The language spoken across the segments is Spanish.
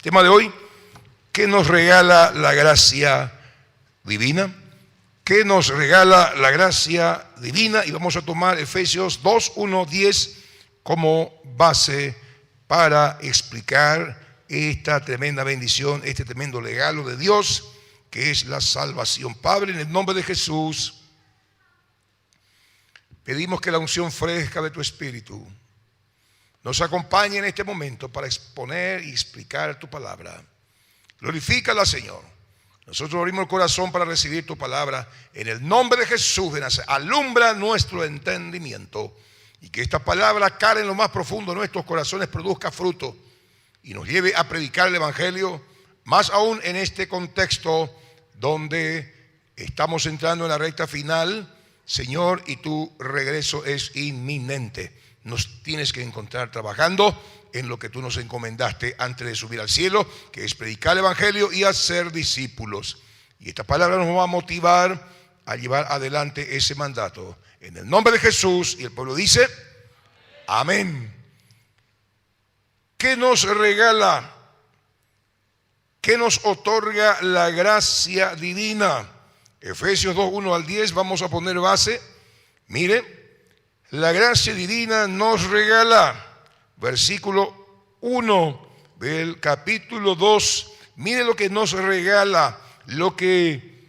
Tema de hoy: ¿qué nos regala la gracia divina? ¿Qué nos regala la gracia divina? Y vamos a tomar Efesios 2, 1, 10 como base para explicar esta tremenda bendición, este tremendo regalo de Dios, que es la salvación. Padre, en el nombre de Jesús, pedimos que la unción fresca de tu Espíritu nos acompañe en este momento para exponer y explicar tu palabra. Glorifícala, Señor. Nosotros abrimos el corazón para recibir tu palabra en el nombre de Jesús de Nazaret. Alumbra nuestro entendimiento y que esta palabra cale en lo más profundo de nuestros corazones, produzca fruto y nos lleve a predicar el Evangelio, más aún en este contexto donde estamos entrando en la recta final, Señor, y tu regreso es inminente. Nos tienes que encontrar trabajando en lo que tú nos encomendaste antes de subir al cielo, que es predicar el Evangelio y hacer discípulos. Y esta palabra nos va a motivar a llevar adelante ese mandato. En el nombre de Jesús, y el pueblo dice, amén. ¿Qué nos regala? ¿Qué nos otorga la gracia divina? Efesios 2, 1 al 10, vamos a poner base. Mire, la gracia divina nos regala, versículo 1 del capítulo 2, mire lo que nos regala, lo que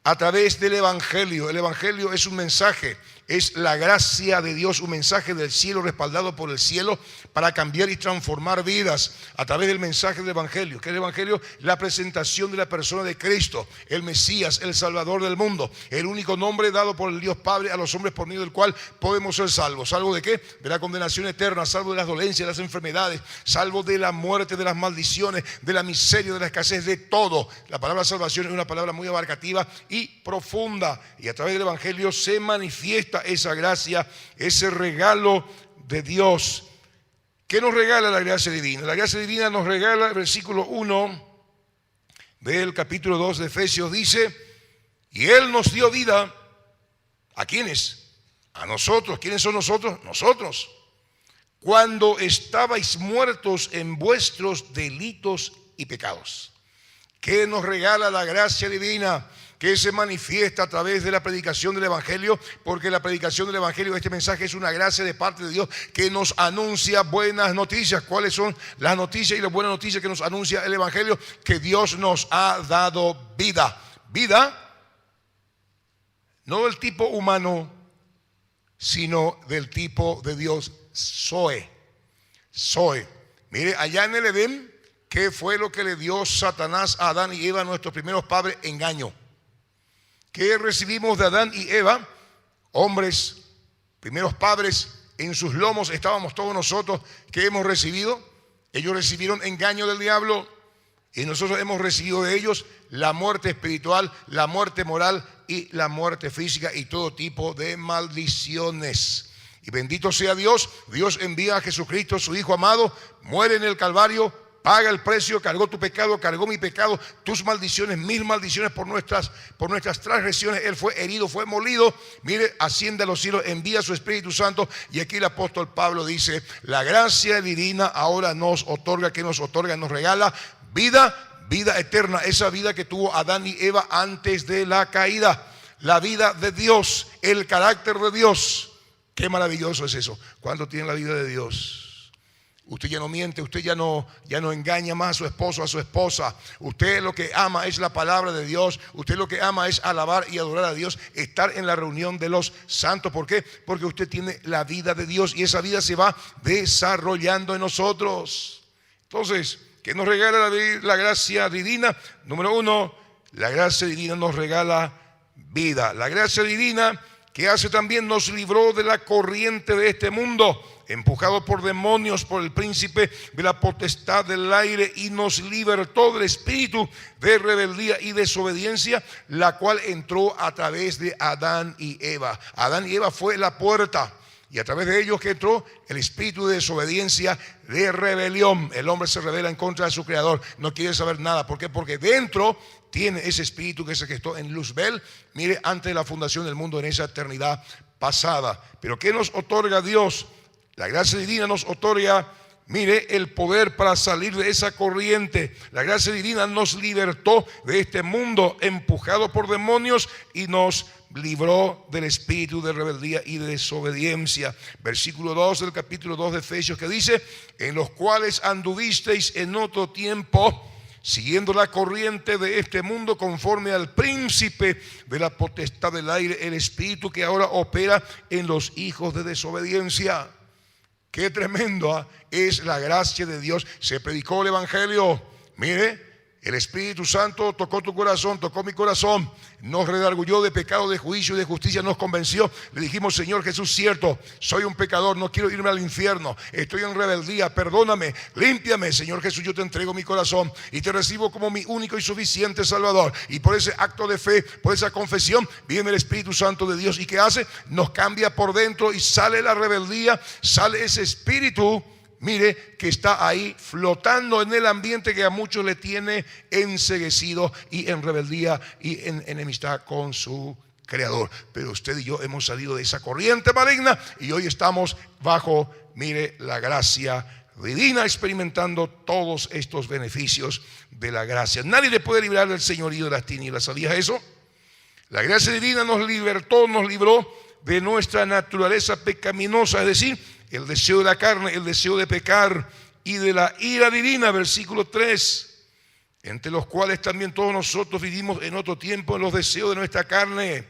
a través del Evangelio. El Evangelio es un mensaje, es la gracia de Dios, un mensaje del cielo respaldado por el cielo para cambiar y transformar vidas a través del mensaje del Evangelio. ¿Qué es el Evangelio? La presentación de la persona de Cristo, el Mesías, el Salvador del mundo, el único nombre dado por el Dios Padre a los hombres por medio del cual podemos ser salvos. ¿Salvo de qué? De la condenación eterna, salvo de las dolencias, de las enfermedades, salvo de la muerte, de las maldiciones, de la miseria, de la escasez, de todo. La palabra salvación es una palabra muy abarcativa y profunda, y a través del Evangelio se manifiesta esa gracia, ese regalo de Dios. ¿Qué nos regala la gracia divina? La gracia divina nos regala, el versículo 1 del capítulo 2 de Efesios dice, y Él nos dio vida. ¿A quiénes? A nosotros. ¿Quiénes son nosotros? Nosotros. Cuando estabais muertos en vuestros delitos y pecados. ¿Qué nos regala la gracia divina? Que se manifiesta a través de la predicación del Evangelio, porque la predicación del Evangelio, este mensaje es una gracia de parte de Dios que nos anuncia buenas noticias. ¿Cuáles son las noticias y las buenas noticias que nos anuncia el Evangelio? Que Dios nos ha dado vida. Vida, no del tipo humano, sino del tipo de Dios, Zoe. Zoe. Mire, allá en el Edén, ¿qué fue lo que le dio Satanás a Adán y Eva, nuestros primeros padres? Engaño. ¿Qué recibimos de Adán y Eva? Hombres, primeros padres, en sus lomos estábamos todos nosotros. ¿Qué hemos recibido? Ellos recibieron engaño del diablo y nosotros hemos recibido de ellos la muerte espiritual, la muerte moral y la muerte física y todo tipo de maldiciones. Y bendito sea Dios, Dios envía a Jesucristo, su Hijo amado, muere en el Calvario, paga el precio, cargó tu pecado, cargó mi pecado, tus maldiciones, mis maldiciones por nuestras transgresiones. Él fue herido, fue molido. Mire, asciende a los cielos, envía su Espíritu Santo. Y aquí el apóstol Pablo dice, la gracia divina ahora nos otorga, ¿qué nos otorga? Nos regala vida eterna, esa vida que tuvo Adán y Eva antes de la caída. La vida de Dios, el carácter de Dios. Qué maravilloso es eso. ¿Cuánto tiene la vida de Dios? Usted ya no miente, usted ya no engaña más a su esposo, a su esposa. Usted lo que ama es la palabra de Dios. Usted lo que ama es alabar y adorar a Dios, estar en la reunión de los santos. ¿Por qué? Porque usted tiene la vida de Dios y esa vida se va desarrollando en nosotros. Entonces, ¿qué nos regala la gracia divina? Número 1, la gracia divina nos regala vida. La gracia divina, que hace también, nos libró de la corriente de este mundo, empujado por demonios, por el príncipe de la potestad del aire, y nos libertó del espíritu de rebeldía y desobediencia, la cual entró a través de Adán y Eva. Adán y Eva fue la puerta, y a través de ellos que entró el espíritu de desobediencia, de rebelión. El hombre se rebela en contra de su creador, no quiere saber nada. ¿Por qué? Porque dentro tiene ese espíritu que se gestó en Luzbel, mire, antes de la fundación del mundo, en esa eternidad pasada. Pero ¿qué nos otorga Dios? La gracia divina nos otorga mire, el poder para salir de esa corriente. La gracia divina nos libertó de este mundo empujado por demonios y nos libró del espíritu de rebeldía y de desobediencia. Versículo 2 del capítulo 2 de Efesios, que dice: en los cuales anduvisteis en otro tiempo, siguiendo la corriente de este mundo, conforme al príncipe de la potestad del aire, el espíritu que ahora opera en los hijos de desobediencia. Qué tremendo es la gracia de Dios. Se predicó el evangelio. Mire, el Espíritu Santo tocó tu corazón, tocó mi corazón, nos redarguyó de pecado, de juicio y de justicia, nos convenció. Le dijimos: Señor Jesús, cierto, soy un pecador, no quiero irme al infierno, estoy en rebeldía, perdóname, límpiame. Señor Jesús, yo te entrego mi corazón y te recibo como mi único y suficiente Salvador. Y por ese acto de fe, por esa confesión, viene el Espíritu Santo de Dios. ¿Y qué hace? Nos cambia por dentro y sale la rebeldía, sale ese espíritu, mire, que está ahí flotando en el ambiente que a muchos le tiene enceguecido y en rebeldía y en enemistad con su Creador. Pero usted y yo hemos salido de esa corriente maligna y hoy estamos bajo, mire, la gracia divina, experimentando todos estos beneficios de la gracia. Nadie le puede librar del señorío de las tinieblas. ¿Sabías eso? La gracia divina nos libertó, nos libró de nuestra naturaleza pecaminosa, es decir, el deseo de la carne, el deseo de pecar y de la ira divina. Versículo 3: entre los cuales también todos nosotros vivimos en otro tiempo en los deseos de nuestra carne,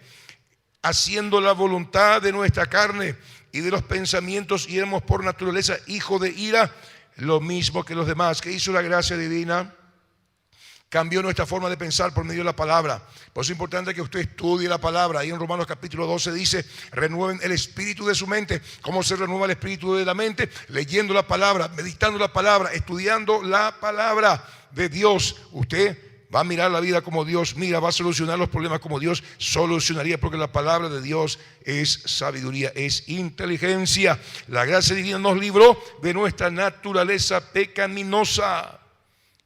haciendo la voluntad de nuestra carne y de los pensamientos, y éramos por naturaleza hijos de ira, lo mismo que los demás. ¿Qué hizo la gracia divina? Cambió nuestra forma de pensar por medio de la palabra. Por eso es importante que usted estudie la palabra. Ahí en Romanos capítulo 12 dice: renueven el espíritu de su mente. ¿Cómo se renueva el espíritu de la mente? Leyendo la palabra, meditando la palabra, estudiando la palabra de Dios. Usted va a mirar la vida como Dios mira, va a solucionar los problemas como Dios solucionaría, porque la palabra de Dios es sabiduría, es inteligencia. La gracia divina nos libró de nuestra naturaleza pecaminosa.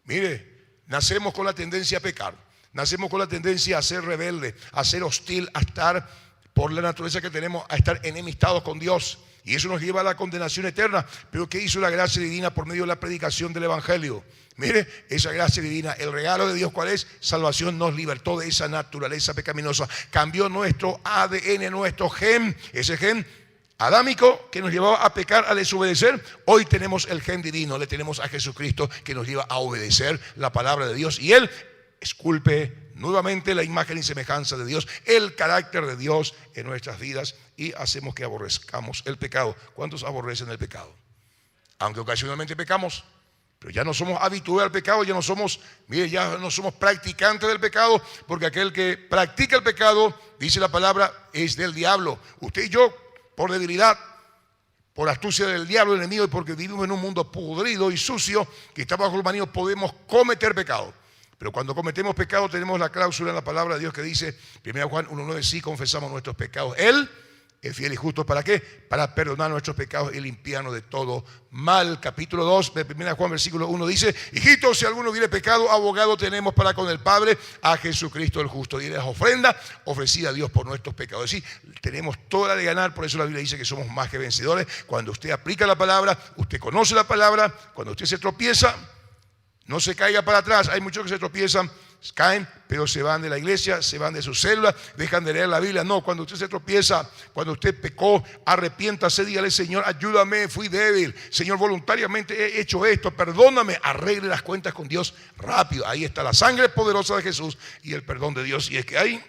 Mire, nacemos con la tendencia a pecar, nacemos con la tendencia a ser rebelde, a ser hostil, a estar, por la naturaleza que tenemos, a estar enemistados con Dios. Y eso nos lleva a la condenación eterna. Pero ¿qué hizo la gracia divina por medio de la predicación del evangelio? Mire, esa gracia divina, el regalo de Dios, ¿cuál es? Salvación. Nos libertó de esa naturaleza pecaminosa, cambió nuestro ADN, nuestro gen, ese gen adámico que nos llevaba a pecar, a desobedecer. Hoy tenemos el gen divino, le tenemos a Jesucristo, que nos lleva a obedecer la palabra de Dios, y Él esculpe nuevamente la imagen y semejanza de Dios, el carácter de Dios en nuestras vidas, y hacemos que aborrezcamos el pecado. ¿Cuántos aborrecen el pecado? Aunque ocasionalmente pecamos, pero ya no somos habituados al pecado, ya no somos, mire, ya no somos practicantes del pecado, porque aquel que practica el pecado, dice la palabra, es del diablo. Usted y yo, por debilidad, por astucia del diablo, el enemigo, y porque vivimos en un mundo podrido y sucio que está bajo el dominio, podemos cometer pecado. Pero cuando cometemos pecado tenemos la cláusula en la palabra de Dios que dice, 1 Juan 1:9, si confesamos nuestros pecados, Él es fiel y justo. ¿Para qué? Para perdonar nuestros pecados y limpiarnos de todo mal. Capítulo 2 de 1 Juan versículo 1 dice: hijitos, si alguno hubiere pecado, abogado tenemos para con el Padre, a Jesucristo el justo. Y es ofrenda ofrecida a Dios por nuestros pecados. Es decir, tenemos toda la de ganar. Por eso la Biblia dice que somos más que vencedores. Cuando usted aplica la palabra, usted conoce la palabra. Cuando usted se tropieza, no se caiga para atrás. Hay muchos que se tropiezan, caen, pero se van de la iglesia, se van de su célula, dejan de leer la Biblia. No, cuando usted se tropieza, cuando usted pecó, arrepiéntase, dígale: Señor, ayúdame, fui débil, Señor, voluntariamente he hecho esto, perdóname. Arregle las cuentas con Dios rápido. Ahí está la sangre poderosa de Jesús y el perdón de Dios. Y es que hay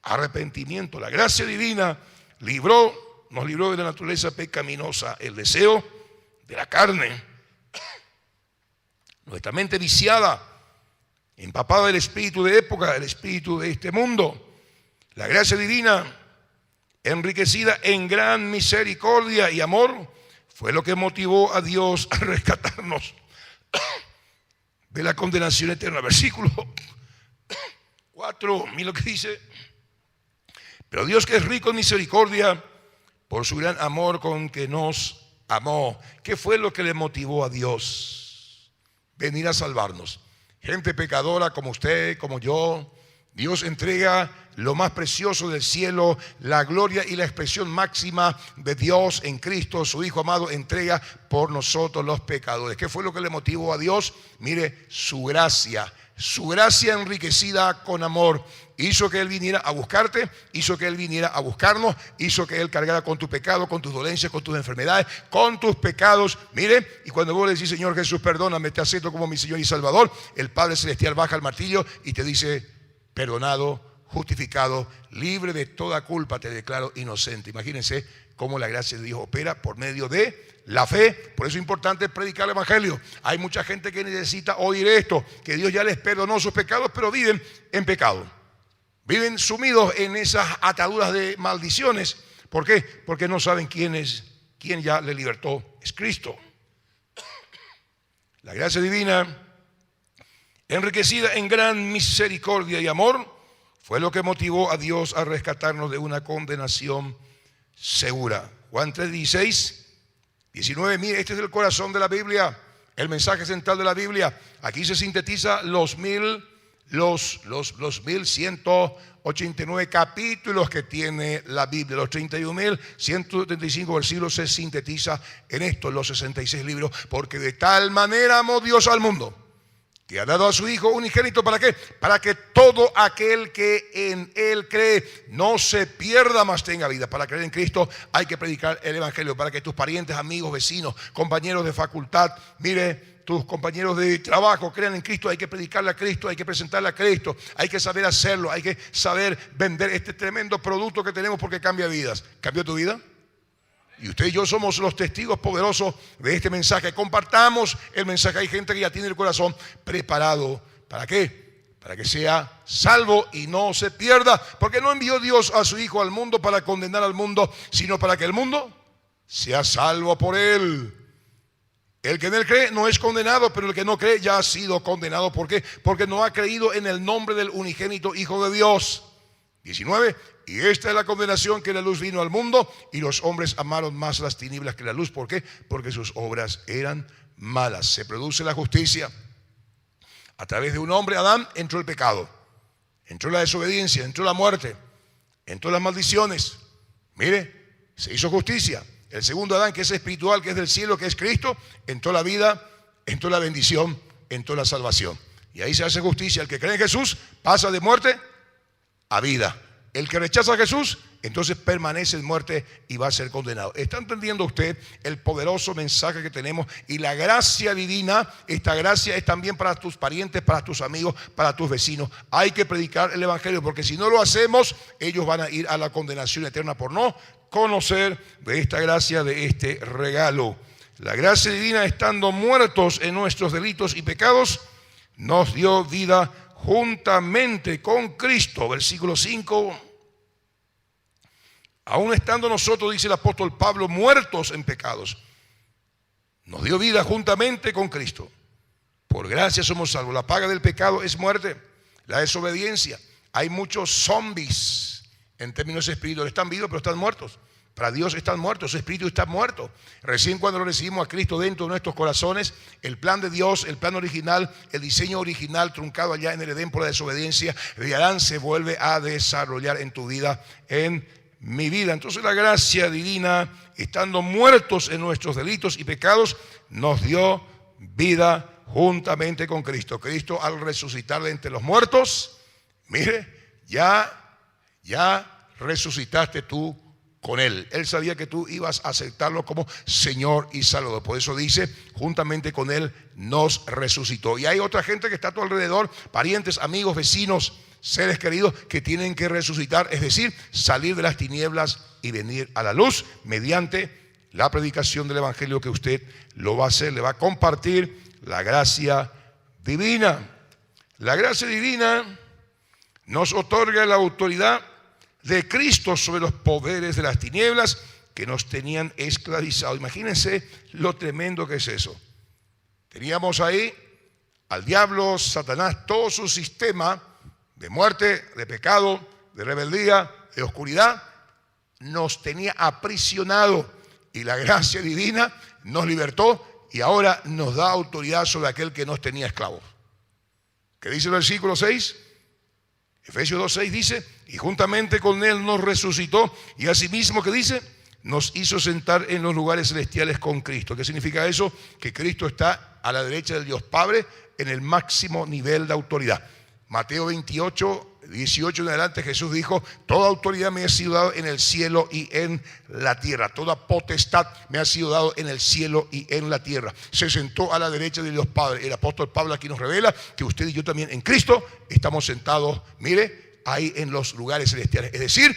arrepentimiento. La gracia divina nos libró de la naturaleza pecaminosa, el deseo de la carne, nuestra mente viciada, empapada del espíritu de época, el espíritu de este mundo. La gracia divina, enriquecida en gran misericordia y amor, fue lo que motivó a Dios a rescatarnos de la condenación eterna. Versículo 4, mira lo que dice: pero Dios, que es rico en misericordia, por su gran amor con que nos amó. ¿Qué fue lo que le motivó a Dios venir a salvarnos? Gente pecadora como usted, como yo, Dios entrega lo más precioso del cielo, la gloria y la expresión máxima de Dios en Cristo, su Hijo amado, entrega por nosotros los pecadores. ¿Qué fue lo que le motivó a Dios? Mire, su gracia enriquecida con amor. Hizo que Él viniera a buscarte, hizo que Él viniera a buscarnos, hizo que Él cargara con tu pecado, con tus dolencias, con tus enfermedades, con tus pecados. Mire, y cuando vos le decís, Señor Jesús, perdóname, te acepto como mi Señor y Salvador, el Padre Celestial baja el martillo y te dice, perdonado, justificado, libre de toda culpa, te declaro inocente. Imagínense cómo la gracia de Dios opera por medio de la fe. Por eso es importante predicar el evangelio. Hay mucha gente que necesita oír esto, que Dios ya les perdonó sus pecados, pero viven en pecado. Viven sumidos en esas ataduras de maldiciones. ¿Por qué? Porque no saben quién ya les libertó. Es Cristo. La gracia divina, enriquecida en gran misericordia y amor, fue lo que motivó a Dios a rescatarnos de una condenación segura. Juan 3:16, 19, mire, este es el corazón de la Biblia, el mensaje central de la Biblia. Aquí se sintetiza los 1189 capítulos que tiene la Biblia. Los 31.175 versículos se sintetiza en esto, los 66 libros. Porque de tal manera amó Dios al mundo, que ha dado a su Hijo unigénito. ¿Para qué? Para que todo aquel que en Él cree no se pierda, mas tenga vida. Para creer en Cristo hay que predicar el evangelio. Para que tus parientes, amigos, vecinos, compañeros de facultad, mire, tus compañeros de trabajo crean en Cristo, hay que predicarle a Cristo, hay que presentarle a Cristo, hay que saber hacerlo, hay que saber vender este tremendo producto que tenemos, porque cambia vidas. ¿Cambió tu vida? Y usted y yo somos los testigos poderosos de este mensaje. Compartamos el mensaje. Hay gente que ya tiene el corazón preparado. ¿Para qué? Para que sea salvo y no se pierda. Porque no envió Dios a su Hijo al mundo para condenar al mundo, sino para que el mundo sea salvo por Él. El que en Él cree no es condenado, pero el que no cree ya ha sido condenado. ¿Por qué? Porque no ha creído en el nombre del unigénito Hijo de Dios. 19. Y esta es la condenación, que la luz vino al mundo y los hombres amaron más las tinieblas que la luz. ¿Por qué? Porque sus obras eran malas. Se produce la justicia. A través de un hombre, Adán, entró el pecado, entró la desobediencia, entró la muerte, entró las maldiciones. Mire, se hizo justicia. El segundo Adán, que es espiritual, que es del cielo, que es Cristo, entró la vida, entró la bendición, entró la salvación. Y ahí se hace justicia. El que cree en Jesús pasa de muerte a vida. El que rechaza a Jesús, entonces permanece en muerte y va a ser condenado. ¿Está entendiendo usted el poderoso mensaje que tenemos? Y la gracia divina, esta gracia es también para tus parientes, para tus amigos, para tus vecinos. Hay que predicar el evangelio, porque si no lo hacemos, ellos van a ir a la condenación eterna por no conocer de esta gracia, de este regalo. La gracia divina, estando muertos en nuestros delitos y pecados, nos dio vida juntamente con Cristo. Versículo 5. Aún estando nosotros, dice el apóstol Pablo, muertos en pecados, nos dio vida juntamente con Cristo. Por gracia somos salvos. La paga del pecado es muerte, la desobediencia. Hay muchos zombies en términos espirituales. Están vivos, pero están muertos. Para Dios están muertos, su espíritu está muerto. Recién cuando lo recibimos a Cristo dentro de nuestros corazones, el plan de Dios, el plan original, el diseño original truncado allá en el Edén por la desobediencia de Adán, se vuelve a desarrollar en tu vida, en mi vida. Entonces la gracia divina, estando muertos en nuestros delitos y pecados, nos dio vida juntamente con Cristo. Cristo, al resucitar de entre los muertos, mire, ya resucitaste tú con Él. Él sabía que tú ibas a aceptarlo como Señor y Salvador. Por eso dice, juntamente con Él nos resucitó. Y hay otra gente que está a tu alrededor, parientes, amigos, vecinos, seres queridos, que tienen que resucitar, es decir, salir de las tinieblas y venir a la luz mediante la predicación del evangelio, que usted lo va a hacer, le va a compartir la gracia divina. La gracia divina nos otorga la autoridad de Cristo sobre los poderes de las tinieblas que nos tenían esclavizados. Imagínense lo tremendo que es eso. Teníamos ahí al diablo, Satanás, todo su sistema de muerte, de pecado, de rebeldía, de oscuridad, nos tenía aprisionado, y la gracia divina nos libertó y ahora nos da autoridad sobre aquel que nos tenía esclavos. ¿Qué dice el versículo 6? Efesios 2:6 dice, y juntamente con Él nos resucitó, y asimismo, ¿qué dice? Nos hizo sentar en los lugares celestiales con Cristo. ¿Qué significa eso? Que Cristo está a la derecha del Dios Padre en el máximo nivel de autoridad. Mateo 28:18 en adelante, Jesús dijo, toda autoridad me ha sido dado en el cielo y en la tierra. Toda potestad me ha sido dado en el cielo y en la tierra. Se sentó a la derecha de Dios Padre. El apóstol Pablo aquí nos revela que usted y yo también en Cristo estamos sentados, mire, ahí en los lugares celestiales. Es decir,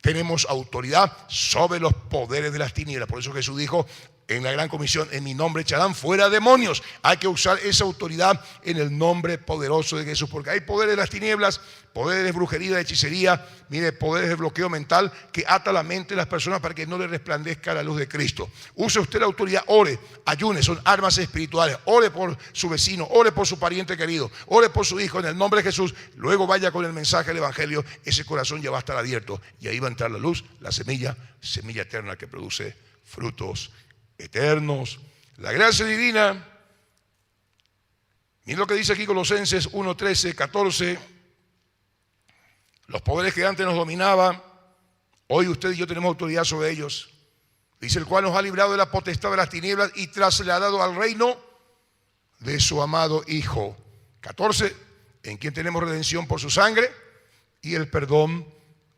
tenemos autoridad sobre los poderes de las tinieblas. Por eso Jesús dijo en la gran comisión, en mi nombre echarán fuera demonios. Hay que usar esa autoridad en el nombre poderoso de Jesús, porque hay poderes de las tinieblas, poderes de brujería, de hechicería, mire, poderes de bloqueo mental que ata la mente de las personas para que no les resplandezca la luz de Cristo. Use usted la autoridad, ore, ayune, son armas espirituales. Ore por su vecino, ore por su pariente querido, ore por su hijo en el nombre de Jesús. Luego vaya con el mensaje del evangelio, ese corazón ya va a estar abierto y ahí va a entrar la luz, la semilla eterna que produce frutos eternos. La gracia divina, miren lo que dice aquí Colosenses 1:13, 14. Los poderes que antes nos dominaban, hoy usted y yo tenemos autoridad sobre ellos. Dice, el cual nos ha librado de la potestad de las tinieblas y trasladado al reino de su amado Hijo. 14, en quien tenemos redención por su sangre y el perdón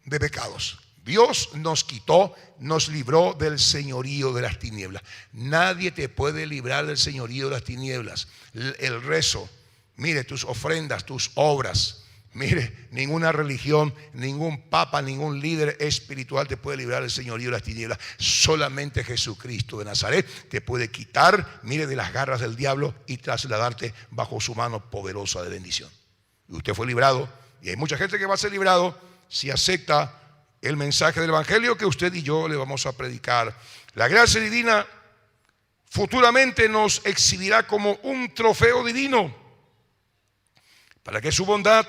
de pecados. Dios nos quitó, nos libró del señorío de las tinieblas. Nadie te puede librar del señorío de las tinieblas. El rezo, mire, tus ofrendas, tus obras. Mire, ninguna religión, ningún papa, ningún líder espiritual te puede librar del señorío de las tinieblas. Solamente Jesucristo de Nazaret te puede quitar, mire, de las garras del diablo y trasladarte bajo su mano poderosa de bendición. Y usted fue librado, y hay mucha gente que va a ser librado si acepta el mensaje del evangelio que usted y yo le vamos a predicar. La gracia divina futuramente nos exhibirá como un trofeo divino para que su bondad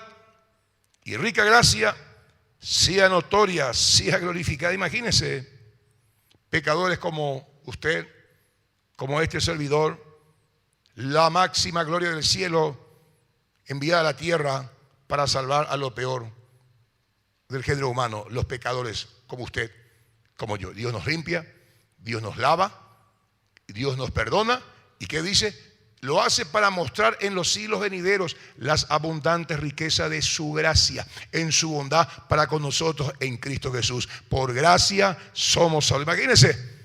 y rica gracia sea notoria, sea glorificada. Imagínense, pecadores como usted, como este servidor, la máxima gloria del cielo enviada a la tierra para salvar a lo peor del género humano, los pecadores como usted, como yo. Dios nos limpia, Dios nos lava, Dios nos perdona. ¿Y qué dice? Lo hace para mostrar en los siglos venideros las abundantes riquezas de su gracia, en su bondad para con nosotros en Cristo Jesús. Por gracia somos salvos. Imagínense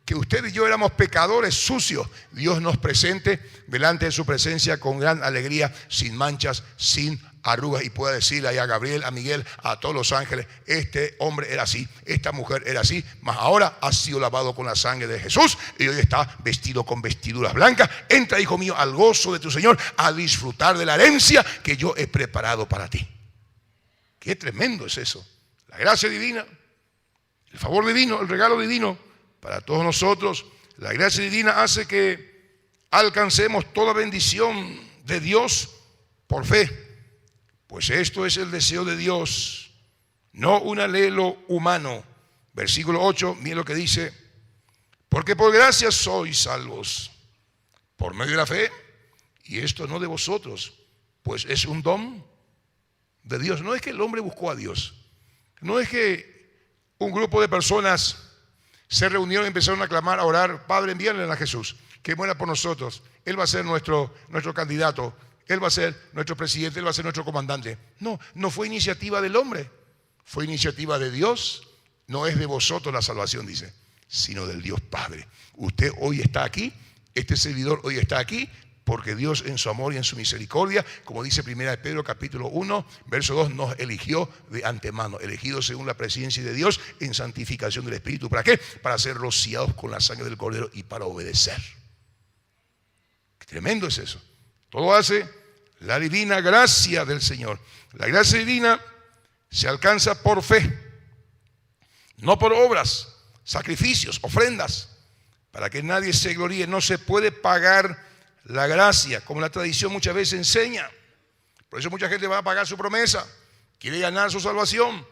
que usted y yo éramos pecadores sucios. Dios nos presente delante de su presencia con gran alegría, sin manchas, sin arrugas, y pueda decirle ahí a Gabriel, a Miguel, a todos los ángeles, este hombre era así, esta mujer era así, mas ahora ha sido lavado con la sangre de Jesús y hoy está vestido con vestiduras blancas. Entra, hijo mío, al gozo de tu Señor, a disfrutar de la herencia que yo he preparado para ti. Qué tremendo es eso. La gracia divina, el favor divino, el regalo divino para todos nosotros. La gracia divina hace que alcancemos toda bendición de Dios por fe. Pues esto es el deseo de Dios, no un anhelo humano. Versículo 8, miren lo que dice. Porque por gracia sois salvos, por medio de la fe, y esto no de vosotros, pues es un don de Dios. No es que el hombre buscó a Dios, no es que un grupo de personas se reunieron y empezaron a clamar, a orar, Padre, envíale a Jesús, que muera por nosotros, Él va a ser nuestro candidato, Él va a ser nuestro presidente, Él va a ser nuestro comandante. No, no fue iniciativa del hombre, fue iniciativa de Dios. No es de vosotros la salvación, dice, sino del Dios Padre. Usted hoy está aquí, este servidor hoy está aquí, porque Dios en su amor y en su misericordia, como dice 1 Pedro capítulo 1, verso 2, nos eligió de antemano, elegidos según la presencia de Dios en santificación del Espíritu. ¿Para qué? Para ser rociados con la sangre del Cordero y para obedecer. Qué tremendo es eso. Todo hace la divina gracia del Señor. La gracia divina se alcanza por fe, no por obras, sacrificios, ofrendas, para que nadie se gloríe. No se puede pagar la gracia, como la tradición muchas veces enseña. Por eso mucha gente va a pagar su promesa, quiere ganar su salvación,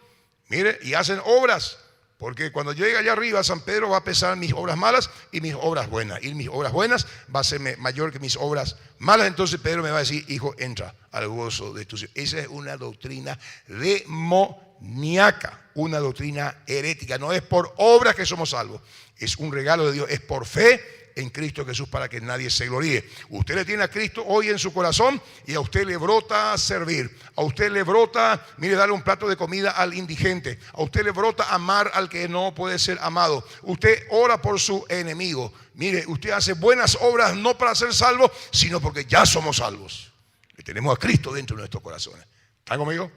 mire, y hacen obras Porque cuando llegue allá arriba, San Pedro va a pesar mis obras malas y mis obras buenas. Y mis obras buenas va a ser mayor que mis obras malas. Entonces Pedro me va a decir, hijo, entra al gozo de tu Señor. Esa es una doctrina demoníaca, una doctrina herética. No es por obras que somos salvos. Es un regalo de Dios, es por fe en Cristo Jesús para que nadie se gloríe. Usted le tiene a Cristo hoy en su corazón y a usted le brota servir. A usted le brota, mire, darle un plato de comida al indigente. A usted le brota amar al que no puede ser amado. Usted ora por su enemigo. Mire, usted hace buenas obras no para ser salvo, sino porque ya somos salvos. Y tenemos a Cristo dentro de nuestros corazones. ¿Están conmigo?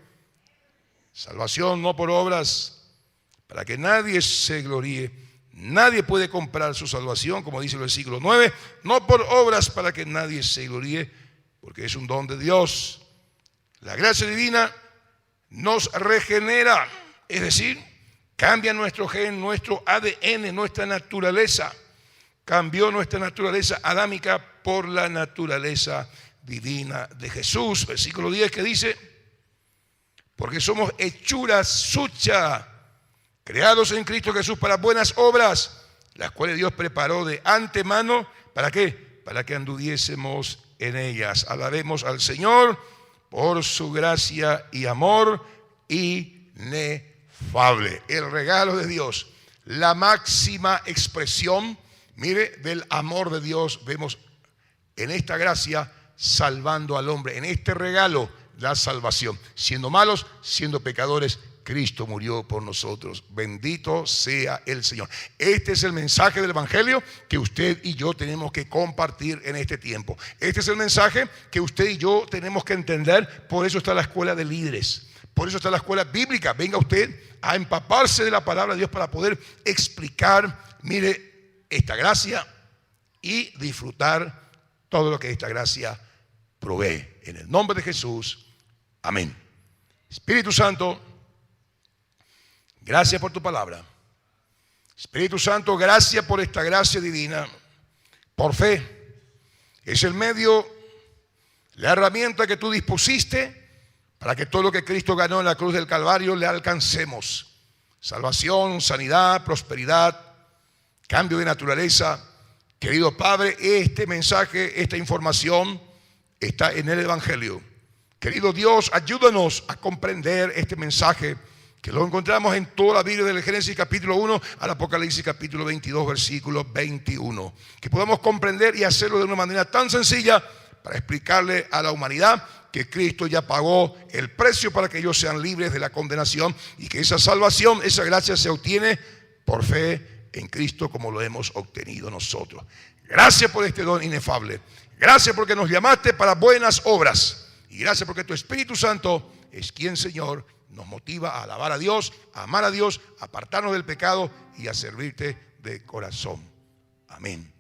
Salvación no por obras, para que nadie se gloríe. Nadie puede comprar su salvación, como dice el versículo 9, no por obras para que nadie se gloríe, porque es un don de Dios. La gracia divina nos regenera, es decir, cambia nuestro gen, nuestro ADN, nuestra naturaleza. Cambió nuestra naturaleza adámica por la naturaleza divina de Jesús. Versículo 10 que dice, porque somos hechuras suya, creados en Cristo Jesús para buenas obras, las cuales Dios preparó de antemano. ¿Para qué? Para que anduviésemos en ellas. Alabemos al Señor por su gracia y amor inefable. El regalo de Dios, la máxima expresión, mire, del amor de Dios. Vemos en esta gracia salvando al hombre, en este regalo la salvación. Siendo malos, siendo pecadores, Cristo murió por nosotros. Bendito sea el Señor. Este es el mensaje del Evangelio que usted y yo tenemos que compartir en este tiempo. Este es el mensaje que usted y yo tenemos que entender. Por eso está la escuela de líderes. Por eso está la escuela bíblica. Venga usted a empaparse de la palabra de Dios para poder explicar, mire, esta gracia y disfrutar todo lo que esta gracia provee. En el nombre de Jesús. Amén. Espíritu Santo, gracias por tu palabra. Espíritu Santo, gracias por esta gracia divina. Por fe. Es el medio, la herramienta que tú dispusiste para que todo lo que Cristo ganó en la cruz del Calvario le alcancemos. Salvación, sanidad, prosperidad, cambio de naturaleza. Querido Padre, este mensaje, esta información está en el Evangelio. Querido Dios, ayúdanos a comprender este mensaje que lo encontramos en toda la Biblia, del Génesis capítulo 1 al Apocalipsis capítulo 22, versículo 21. Que podamos comprender y hacerlo de una manera tan sencilla para explicarle a la humanidad que Cristo ya pagó el precio para que ellos sean libres de la condenación y que esa salvación, esa gracia se obtiene por fe en Cristo como lo hemos obtenido nosotros. Gracias por este don inefable. Gracias porque nos llamaste para buenas obras. Y gracias porque tu Espíritu Santo es quien, Señor, nos motiva a alabar a Dios, a amar a Dios, a apartarnos del pecado y a servirte de corazón. Amén.